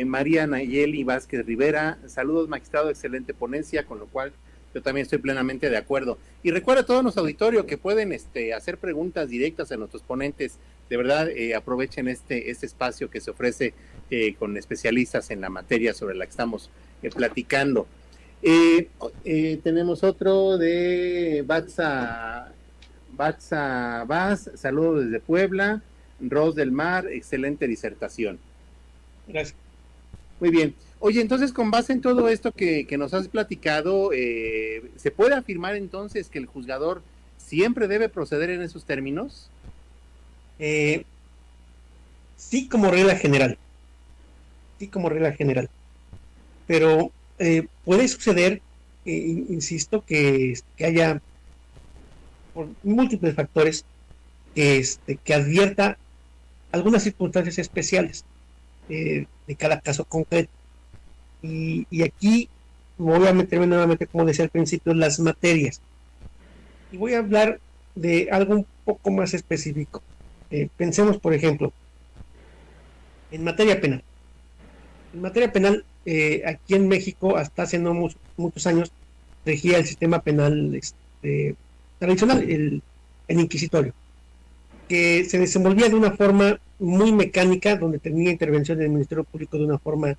María Nayeli Vázquez Rivera, saludos, magistrado, excelente ponencia, con lo cual yo también estoy plenamente de acuerdo. Y recuerda a todo nuestro auditorio que pueden hacer preguntas directas a nuestros ponentes. De verdad, aprovechen este espacio que se ofrece con especialistas en la materia sobre la que estamos platicando. Tenemos otro de Batza Vaz, saludos desde Puebla. Ros del Mar, excelente disertación. Gracias. Muy bien. Oye, entonces, con base en todo esto que nos has platicado, ¿se puede afirmar entonces que el juzgador siempre debe proceder en esos términos? Sí, como regla general. Pero puede suceder, insisto, que haya por múltiples factores que advierta algunas circunstancias especiales de cada caso concreto. Y aquí voy a meterme nuevamente, como decía al principio, las materias. Y voy a hablar de algo un poco más específico. Pensemos, por ejemplo, en materia penal. En materia penal, aquí en México, hasta hace no muchos años, regía el sistema penal tradicional, el inquisitorio. que se desenvolvía de una forma muy mecánica, donde tenía intervención del Ministerio Público de una forma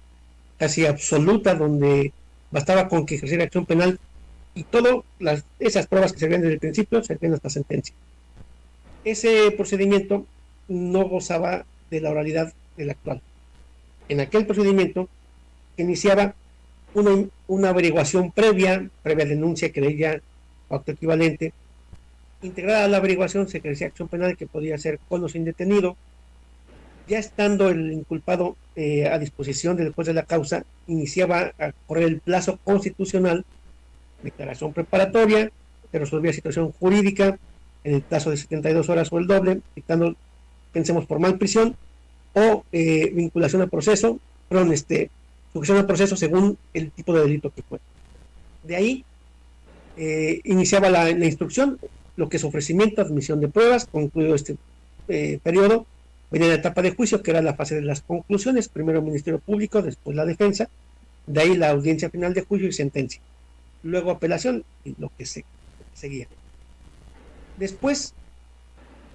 casi absoluta, donde bastaba con que ejerciera acción penal y todas esas pruebas que servían desde el principio servían hasta sentencia. Ese procedimiento no gozaba de la oralidad del actual. En aquel procedimiento que iniciaba una averiguación previa denuncia, querella o acto equivalente. Integrada a la averiguación se ejercía acción penal que podía ser con o sin detenido. Ya estando el inculpado a disposición del juez de la causa, iniciaba a correr el plazo constitucional, declaración preparatoria, se resolvía situación jurídica en el plazo de 72 horas o el doble, dictando, pensemos, formal prisión o vinculación al proceso, sujeción al proceso según el tipo de delito que fue. De ahí iniciaba la instrucción, lo que es ofrecimiento, admisión de pruebas. Concluido este periodo, venía la etapa de juicio, que era la fase de las conclusiones, primero el Ministerio Público, después la defensa, de ahí la audiencia final de juicio y sentencia, luego apelación y lo que seguía. Después,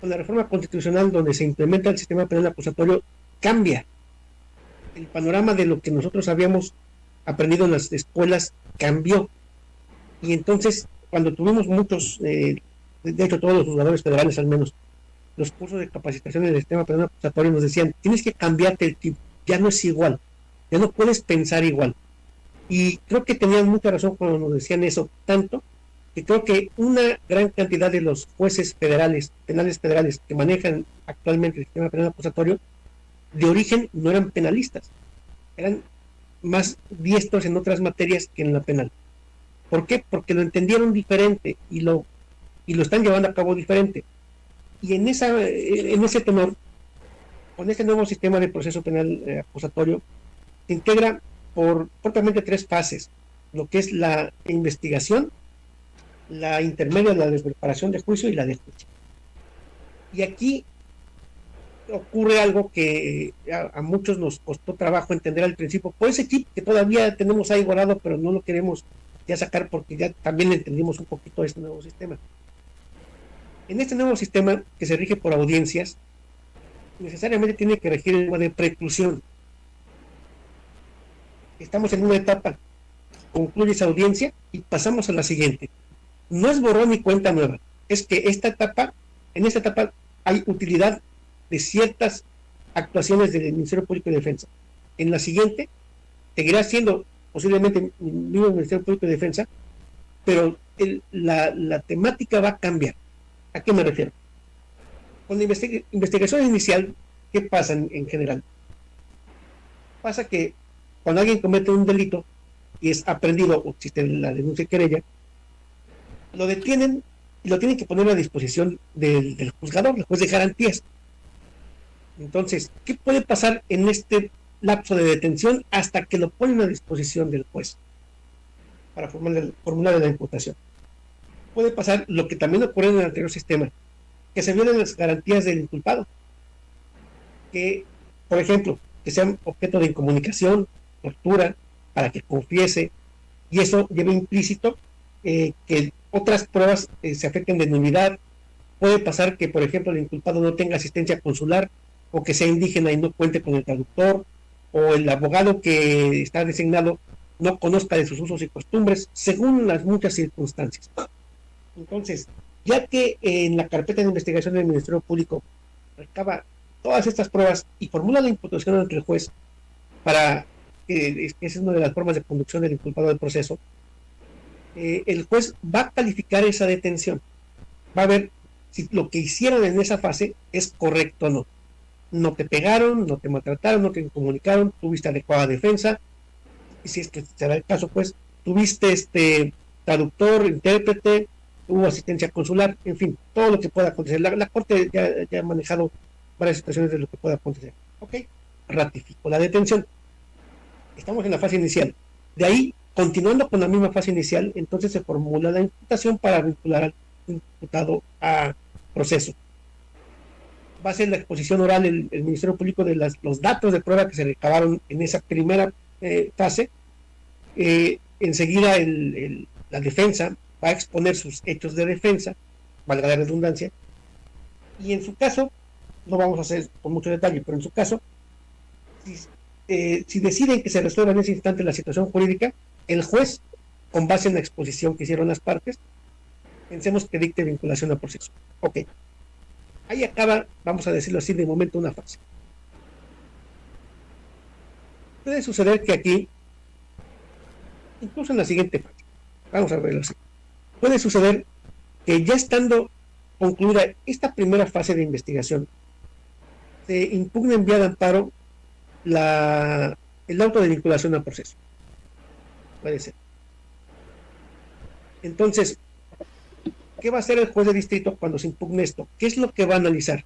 con la reforma constitucional donde se implementa el sistema penal acusatorio, cambia el panorama de lo que nosotros habíamos aprendido en las escuelas, cambió. Y entonces, cuando tuvimos muchos, de hecho todos los juzgadores federales al menos, los cursos de capacitación en el sistema penal acusatorio, nos decían, tienes que cambiarte el tipo, ya no es igual, ya no puedes pensar igual. Y creo que tenían mucha razón cuando nos decían eso, tanto que creo que una gran cantidad de los jueces federales, penales federales, que manejan actualmente el sistema penal acusatorio, de origen no eran penalistas, eran más diestros en otras materias que en la penal. ¿Por qué? Porque lo entendieron diferente y lo están llevando a cabo diferente. Y en ese tenor, con este nuevo sistema de proceso penal acusatorio, se integra por propiamente 3 fases: lo que es la investigación, la intermedia, la de preparación de juicio y la de juicio. Y aquí ocurre algo que a muchos nos costó trabajo entender al principio, por ese chip que todavía tenemos ahí guardado, pero no lo queremos ya sacar porque ya también entendimos un poquito este nuevo sistema. En este nuevo sistema, que se rige por audiencias, necesariamente tiene que regir el tema de preclusión. Estamos en una etapa, concluye esa audiencia y pasamos a la siguiente. No es borrón ni cuenta nueva, es que en esta etapa hay utilidad de ciertas actuaciones del Ministerio Público de Defensa. En la siguiente seguirá siendo posiblemente el mismo Ministerio Público de Defensa, pero la temática va a cambiar. ¿A qué me refiero? Con la investigación inicial, ¿qué pasa en general? Pasa que cuando alguien comete un delito y es aprendido o existe la denuncia y querella, lo detienen y lo tienen que poner a disposición del juzgador, el juez de garantías. Entonces, ¿qué puede pasar en este lapso de detención hasta que lo ponen a disposición del juez para formular la imputación? Puede pasar lo que también ocurrió en el anterior sistema, que se violen las garantías del inculpado, que, por ejemplo, que sean objeto de incomunicación, tortura, para que confiese, y eso lleva implícito que otras pruebas se afecten de nulidad. Puede pasar que, por ejemplo, el inculpado no tenga asistencia consular, o que sea indígena y no cuente con el traductor, o el abogado que está designado no conozca de sus usos y costumbres, según las muchas circunstancias. Entonces, ya que en la carpeta de investigación del Ministerio Público recaba todas estas pruebas y formula la imputación ante el juez, esa es una de las formas de conducción del inculpado del proceso, el juez va a calificar esa detención, va a ver si lo que hicieron en esa fase es correcto o no. No te pegaron, no te maltrataron, no te incomunicaron, tuviste adecuada defensa, y si es que será el caso, pues tuviste traductor, intérprete, hubo asistencia consular, en fin, todo lo que pueda acontecer. La Corte ya ha manejado varias situaciones de lo que pueda acontecer. Ok, ratificó la detención. Estamos en la fase inicial. De ahí, continuando con la misma fase inicial, entonces se formula la imputación para vincular al imputado a proceso. Va a ser la exposición oral el Ministerio Público de los datos de prueba que se recabaron en esa primera fase. Enseguida la defensa va a exponer sus hechos de defensa, valga la redundancia, Y en su caso, no vamos a hacer con mucho detalle, pero en su caso, si deciden que se resuelva en ese instante la situación jurídica, el juez, con base en la exposición que hicieron las partes, pensemos que dicte vinculación a proceso. Ok. Ahí acaba, vamos a decirlo así, de momento una fase. Puede suceder que aquí, incluso en la siguiente fase, vamos a verlo así, puede suceder que ya estando concluida esta primera fase de investigación, se impugna en vía de amparo el auto de vinculación a proceso. Puede ser. Entonces, ¿qué va a hacer el juez de distrito cuando se impugne esto? ¿Qué es lo que va a analizar?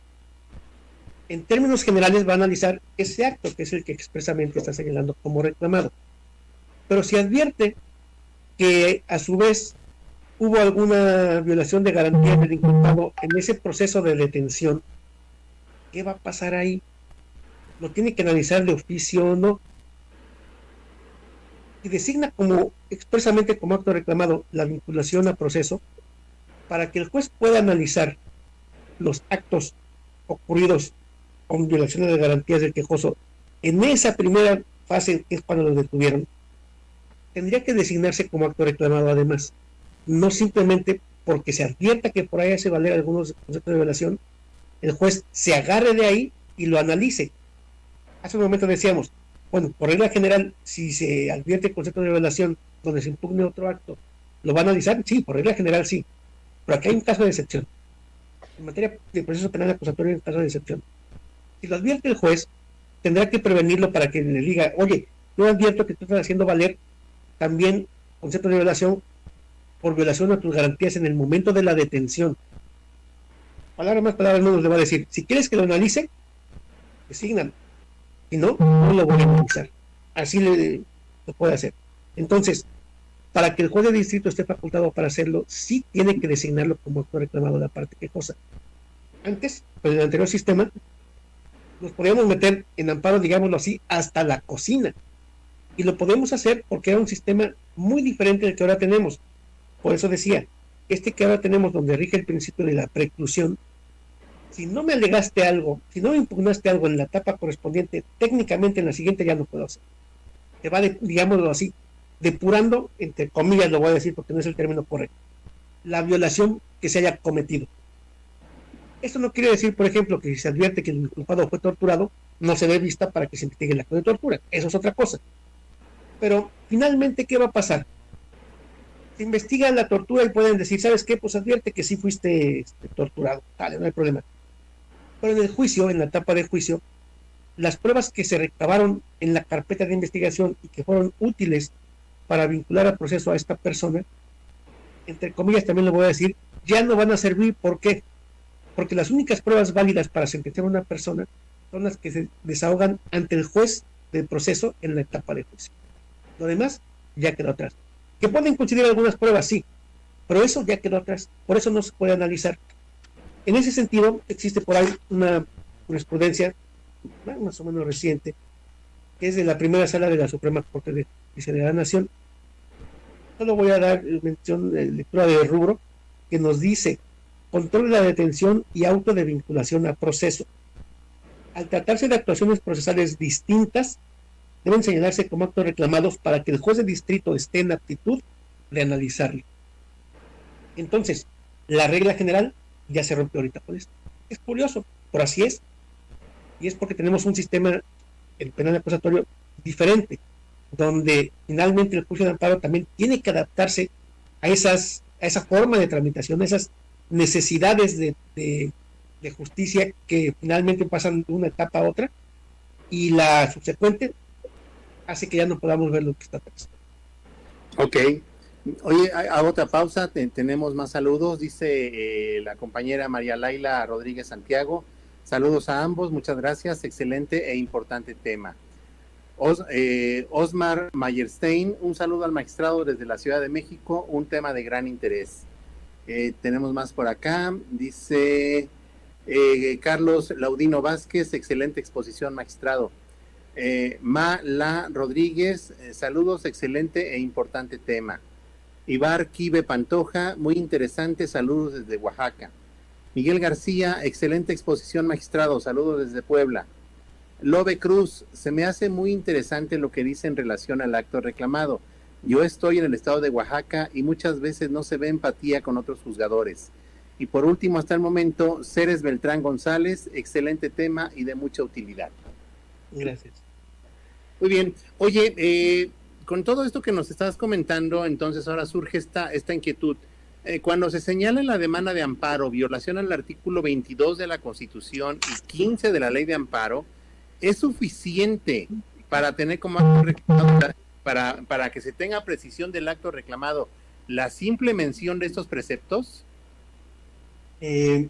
En términos generales va a analizar ese acto, que es el que expresamente está señalando como reclamado. Pero si advierte que a su vez hubo alguna violación de garantía del inculpado en ese proceso de detención, ¿qué va a pasar ahí? ¿Lo tiene que analizar de oficio o no? Y designa como expresamente como acto reclamado la vinculación a proceso para que el juez pueda analizar los actos ocurridos con violaciones de garantías del quejoso en esa primera fase, que es cuando lo detuvieron. Tendría que designarse como acto reclamado además, no simplemente porque se advierta que por ahí hace valer algunos conceptos de violación, el juez se agarre de ahí y lo analice. Hace un momento decíamos, bueno, por regla general, si se advierte concepto de violación donde se impugne otro acto, ¿lo va a analizar? Sí, por regla general sí, pero aquí hay un caso de excepción. En materia de proceso penal acusatorio hay un caso de excepción. Si lo advierte el juez, tendrá que prevenirlo para que le diga, oye, yo advierto que tú estás haciendo valer también concepto de violación por violación a tus garantías en el momento de la detención. Palabras más, palabras menos, le va a decir, si quieres que lo analice, designan. Si no, no lo voy a analizar. Así lo puede hacer. Entonces, para que el juez de distrito esté facultado para hacerlo, sí tiene que designarlo como acto reclamado de la parte quejosa. Antes, con el anterior sistema, nos podíamos meter en amparo, digámoslo así, hasta la cocina. Y lo podemos hacer porque era un sistema muy diferente del que ahora tenemos. Por eso decía, este que ahora tenemos donde rige el principio de la preclusión, si no me alegaste algo, si no me impugnaste algo en la etapa correspondiente, técnicamente en la siguiente ya no puedo hacer. Te va, digámoslo así, depurando, entre comillas lo voy a decir porque no es el término correcto, la violación que se haya cometido. Esto no quiere decir, por ejemplo, que si se advierte que el inculpado fue torturado, no se dé vista para que se investigue el acto de tortura. Eso es otra cosa. Pero, finalmente, ¿qué va a pasar? Se investiga la tortura y pueden decir, ¿sabes qué? Pues advierte que sí fuiste torturado. Dale, no hay problema. Pero en el juicio, en la etapa de juicio, las pruebas que se recabaron en la carpeta de investigación y que fueron útiles para vincular al proceso a esta persona, entre comillas también lo voy a decir, ya no van a servir. ¿Por qué? Porque las únicas pruebas válidas para sentenciar a una persona son las que se desahogan ante el juez del proceso en la etapa de juicio. Lo demás ya quedó atrás. Que pueden considerar algunas pruebas, sí, pero eso ya quedó atrás. Por eso no se puede analizar. En ese sentido, existe por ahí una jurisprudencia más o menos reciente, que es de la primera sala de la Suprema Corte de Justicia de la Nación. Solo voy a dar mención de lectura de rubro, que nos dice: control de la detención y auto de vinculación a proceso. Al tratarse de actuaciones procesales distintas, deben señalarse como actos reclamados para que el juez de distrito esté en aptitud de analizarlo. Entonces, la regla general ya se rompió ahorita con esto. Es curioso, pero así es. Y es porque tenemos un sistema, el penal acusatorio, diferente, donde finalmente el juicio de amparo también tiene que adaptarse a esa forma de tramitación, a esas necesidades de justicia que finalmente pasan de una etapa a otra, y la subsecuente hace que ya no podamos ver lo que está atrás. Ok. Oye, a otra pausa, tenemos más saludos. Dice la compañera María Laila Rodríguez Santiago: saludos a ambos, muchas gracias, excelente e importante tema. Osmar Mayerstein: un saludo al magistrado desde la Ciudad de México, un tema de gran interés. Tenemos más por acá. Dice Carlos Laudino Vázquez: excelente exposición, magistrado. La Rodríguez: saludos, excelente e importante tema. Ibar Quive Pantoja: muy interesante, saludos desde Oaxaca. Miguel García, excelente exposición, magistrado, saludos desde Puebla. Lobe Cruz, se me hace muy interesante lo que dice en relación al acto reclamado. Yo estoy en el estado de Oaxaca y muchas veces no se ve empatía con otros juzgadores. Y por último, hasta el momento, Ceres Beltrán González, excelente tema y de mucha utilidad. Gracias. Muy bien. Oye, con todo esto que nos estás comentando, entonces ahora surge esta inquietud. Cuando se señala en la demanda de amparo violación al artículo 22 de la Constitución y 15 de la Ley de Amparo, ¿es suficiente para tener como acto reclamado, para que se tenga precisión del acto reclamado, la simple mención de estos preceptos? Mira,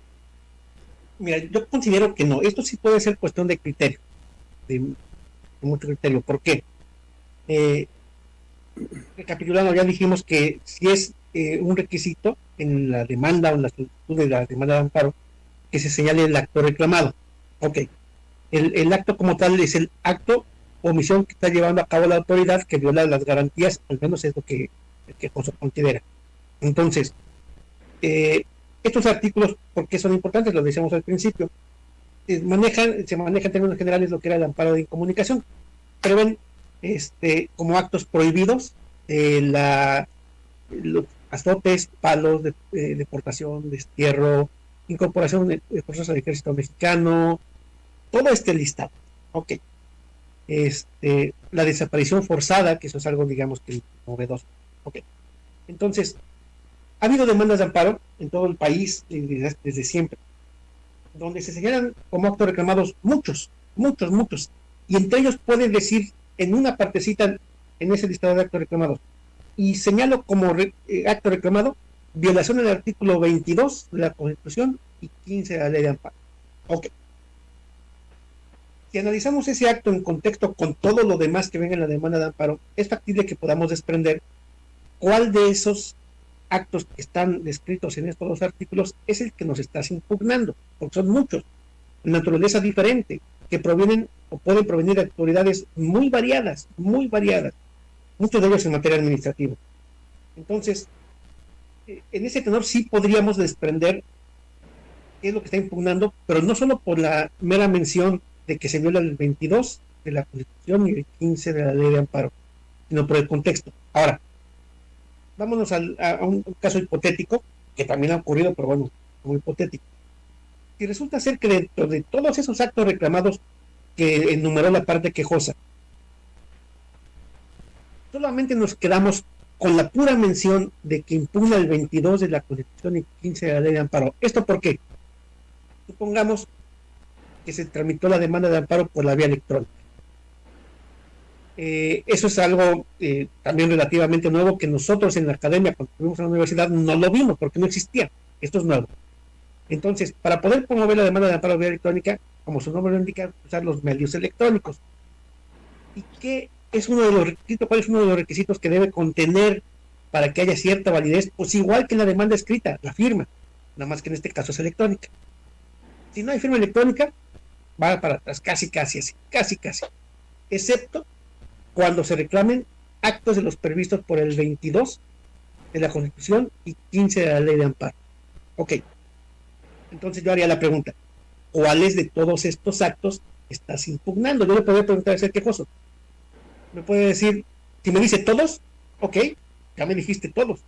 yo considero que no. Esto sí puede ser cuestión de criterio, de mucho criterio. ¿Por qué? Recapitulando, ya dijimos que si es un requisito en la demanda o en la solicitud de la demanda de amparo, que se señale el acto reclamado. Ok. El acto como tal es el acto o omisión que está llevando a cabo la autoridad que viola las garantías, al menos es lo que considera. Entonces, estos artículos, ¿por qué son importantes? Lo decíamos al principio. Se maneja en términos generales lo que era el amparo de incomunicación. Prevén como actos prohibidos los azotes, palos, deportación, destierro, incorporación de fuerzas al ejército mexicano, todo este listado. Ok. La desaparición forzada, que eso es algo, digamos, que novedoso. Ok. Entonces, ha habido demandas de amparo en todo el país desde siempre, donde se señalan como actos reclamados muchos, y entre ellos pueden decir en una partecita en ese listado de actos reclamados, y señalo como acto reclamado violación del artículo 22 de la Constitución y 15 de la Ley de Amparo. Ok. Si analizamos ese acto en contexto con todo lo demás que venga en la demanda de amparo, es factible que podamos desprender cuál de esos actos que están descritos en estos dos artículos es el que nos está impugnando, porque son muchos, de naturaleza diferente, que provienen o pueden provenir de autoridades muy variadas, muchos de ellos en materia administrativa. Entonces, en ese tenor sí podríamos desprender qué es lo que está impugnando, pero no solo por la mera mención de que se viola el 22 de la Constitución y el 15 de la Ley de Amparo, sino por el contexto. Ahora, vámonos a un caso hipotético, que también ha ocurrido, pero bueno, como hipotético. Si resulta ser que dentro de todos esos actos reclamados que enumeró la parte quejosa, solamente nos quedamos con la pura mención de que impugna el 22 de la Constitución y 15 de la Ley de Amparo. ¿Esto por qué? Supongamos que se tramitó la demanda de amparo por la vía electrónica. Eso es algo también relativamente nuevo que nosotros en la academia, cuando estuvimos en la universidad, no lo vimos porque no existía. Esto es nuevo. Entonces, para poder promover la demanda de amparo vía electrónica, como su nombre lo indica, usar los medios electrónicos. ¿Y qué es uno de los requisitos? ¿Cuál es uno de los requisitos que debe contener para que haya cierta validez? Pues igual que en la demanda escrita, la firma, nada más que en este caso es electrónica. Si no hay firma electrónica, va para atrás, casi, excepto cuando se reclamen actos de los previstos por el 22 de la Constitución y 15 de la Ley de Amparo. Ok. Entonces yo haría la pregunta, ¿cuáles de todos estos actos estás impugnando? Yo le podría preguntar a ese quejoso. Me puede decir, si me dice todos, ok, ya me dijiste todos.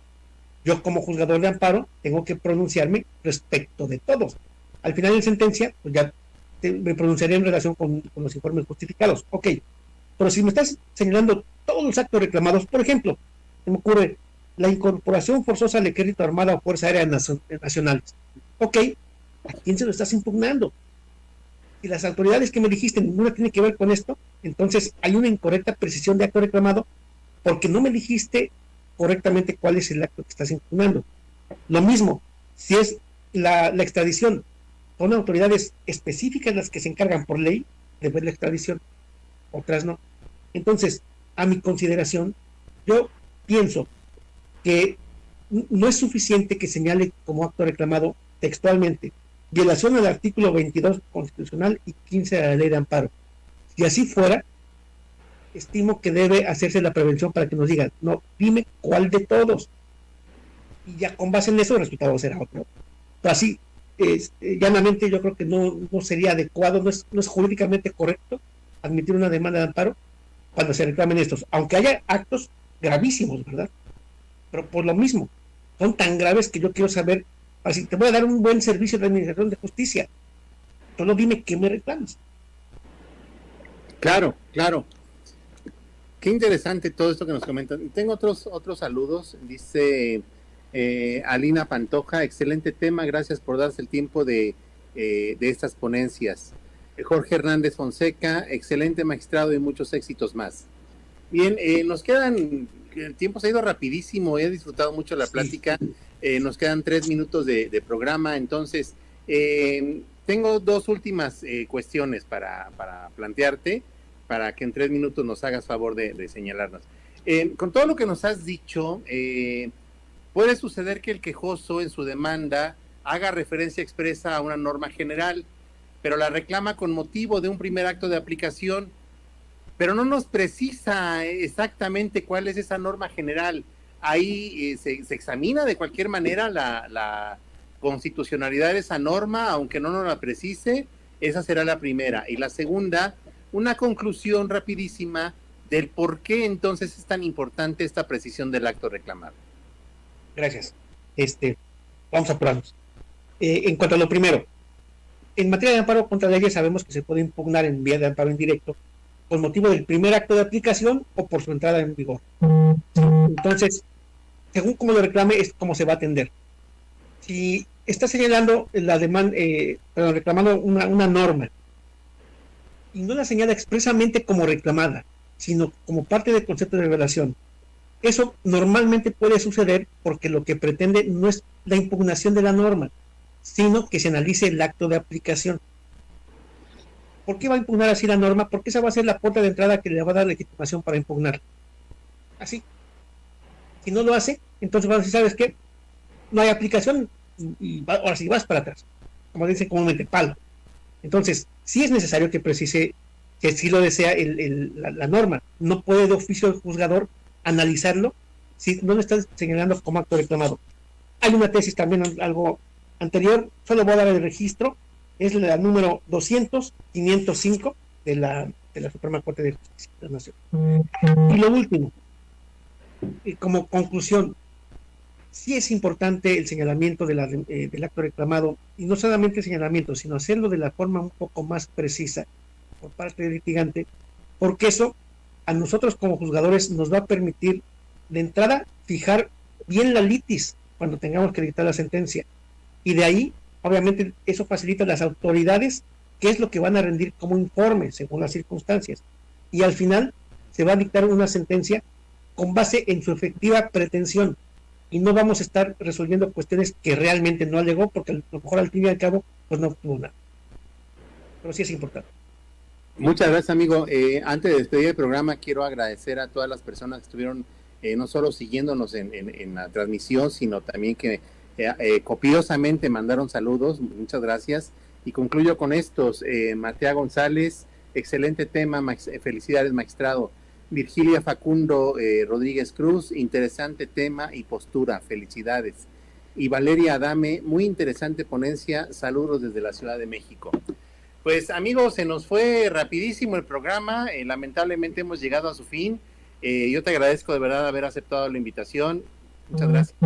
Yo como juzgador de amparo tengo que pronunciarme respecto de todos. Al final de sentencia, pues ya me pronunciaré en relación con los informes justificados. Ok, pero si me estás señalando todos los actos reclamados, por ejemplo, se me ocurre la incorporación forzosa al ejército armado o fuerza aérea nacionales. Ok, ¿a quién se lo estás impugnando? Si las autoridades que me dijiste ninguna tiene que ver con esto, entonces hay una incorrecta precisión de acto reclamado porque no me dijiste correctamente cuál es el acto que estás impugnando. Lo mismo, si es la extradición, son autoridades específicas las que se encargan por ley de ver la extradición, otras no. Entonces, a mi consideración, yo pienso que no es suficiente que señale como acto reclamado textualmente violación al artículo 22 constitucional y 15 de la Ley de Amparo. Si así fuera, estimo que debe hacerse la prevención para que nos digan, no, dime cuál de todos. Y ya con base en eso el resultado será otro. Pero así, llanamente yo creo que no sería adecuado, no es jurídicamente correcto admitir una demanda de amparo cuando se reclamen estos, aunque haya actos gravísimos, ¿verdad? Pero por lo mismo, son tan graves que yo quiero saber, así te voy a dar un buen servicio de administración de justicia, solo dime qué me reclamas. Claro. Qué interesante todo esto que nos comentan. Tengo otros saludos. Dice Alina Pantoja, excelente tema, gracias por darse el tiempo de estas ponencias. Jorge Hernández Fonseca, excelente magistrado y muchos éxitos más. Bien, nos quedan, el tiempo se ha ido rapidísimo, he disfrutado mucho la plática, nos quedan 3 minutos de programa, entonces tengo 2 últimas cuestiones para plantearte, para que en 3 minutos nos hagas favor de señalarnos. Con todo lo que nos has dicho, puede suceder que el quejoso en su demanda haga referencia expresa a una norma general, pero la reclama con motivo de un primer acto de aplicación, pero no nos precisa exactamente cuál es esa norma general. Ahí se examina de cualquier manera la constitucionalidad de esa norma, aunque no nos la precise. Esa será la primera. Y la segunda, una conclusión rapidísima del por qué entonces es tan importante esta precisión del acto reclamado. Gracias. Vamos a apurarnos. En cuanto a lo primero, en materia de amparo contra leyes sabemos que se puede impugnar en vía de amparo indirecto con motivo del primer acto de aplicación o por su entrada en vigor. Entonces, según como lo reclame, es como se va a atender. Si está señalando la demanda, reclamando una norma y no la señala expresamente como reclamada, sino como parte del concepto de revelación, eso normalmente puede suceder porque lo que pretende no es la impugnación de la norma, sino que se analice el acto de aplicación. ¿Por qué va a impugnar así la norma? Porque esa va a ser la puerta de entrada que le va a dar legitimación para impugnar. Así. Si no lo hace, entonces va a decir, ¿sabes qué? No hay aplicación y ahora sí vas para atrás. Como dice comúnmente, palo. Entonces, sí es necesario que precise que si lo desea la norma. No puede de oficio el juzgador analizarlo si no lo está señalando como acto reclamado. Hay una tesis también, algo anterior, solo voy a dar el registro, es la número 200-505 de la Suprema Corte de Justicia de la Nación. Y lo último, como conclusión, sí es importante el señalamiento del acto reclamado, y no solamente el señalamiento, sino hacerlo de la forma un poco más precisa por parte del litigante, porque eso a nosotros como juzgadores nos va a permitir de entrada fijar bien la litis cuando tengamos que dictar la sentencia, y de ahí obviamente eso facilita a las autoridades qué es lo que van a rendir como informe según las circunstancias, y al final se va a dictar una sentencia con base en su efectiva pretensión, y no vamos a estar resolviendo cuestiones que realmente no alegó, porque a lo mejor al fin y al cabo pues no obtuvo nada. Pero sí es importante. Muchas gracias, amigo. Antes de despedir el programa, quiero agradecer a todas las personas que estuvieron no solo siguiéndonos en la transmisión, sino también que copiosamente mandaron saludos. Muchas gracias. Y concluyo con estos. Matea González, excelente tema, felicidades, magistrado. Virgilia Facundo Rodríguez Cruz, interesante tema y postura, felicidades. Y Valeria Adame, muy interesante ponencia, saludos desde la Ciudad de México. Pues amigos, se nos fue rapidísimo el programa, lamentablemente hemos llegado a su fin. Yo te agradezco de verdad haber aceptado la invitación, muchas gracias.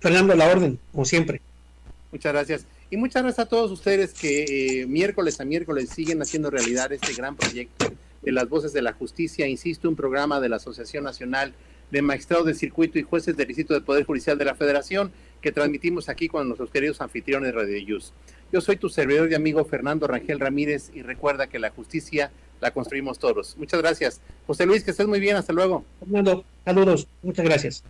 Fernando, a la orden, como siempre. Muchas gracias. Y muchas gracias a todos ustedes que miércoles a miércoles siguen haciendo realidad este gran proyecto de las Voces de la Justicia, insisto, un programa de la Asociación Nacional de Magistrados de Circuito y Jueces del Distrito del Poder Judicial de la Federación, que transmitimos aquí con nuestros queridos anfitriones de Radio Yus. Yo soy tu servidor y amigo Fernando Rangel Ramírez, y recuerda que la justicia la construimos todos. Muchas gracias. José Luis, que estés muy bien, hasta luego. Fernando, saludos, muchas gracias.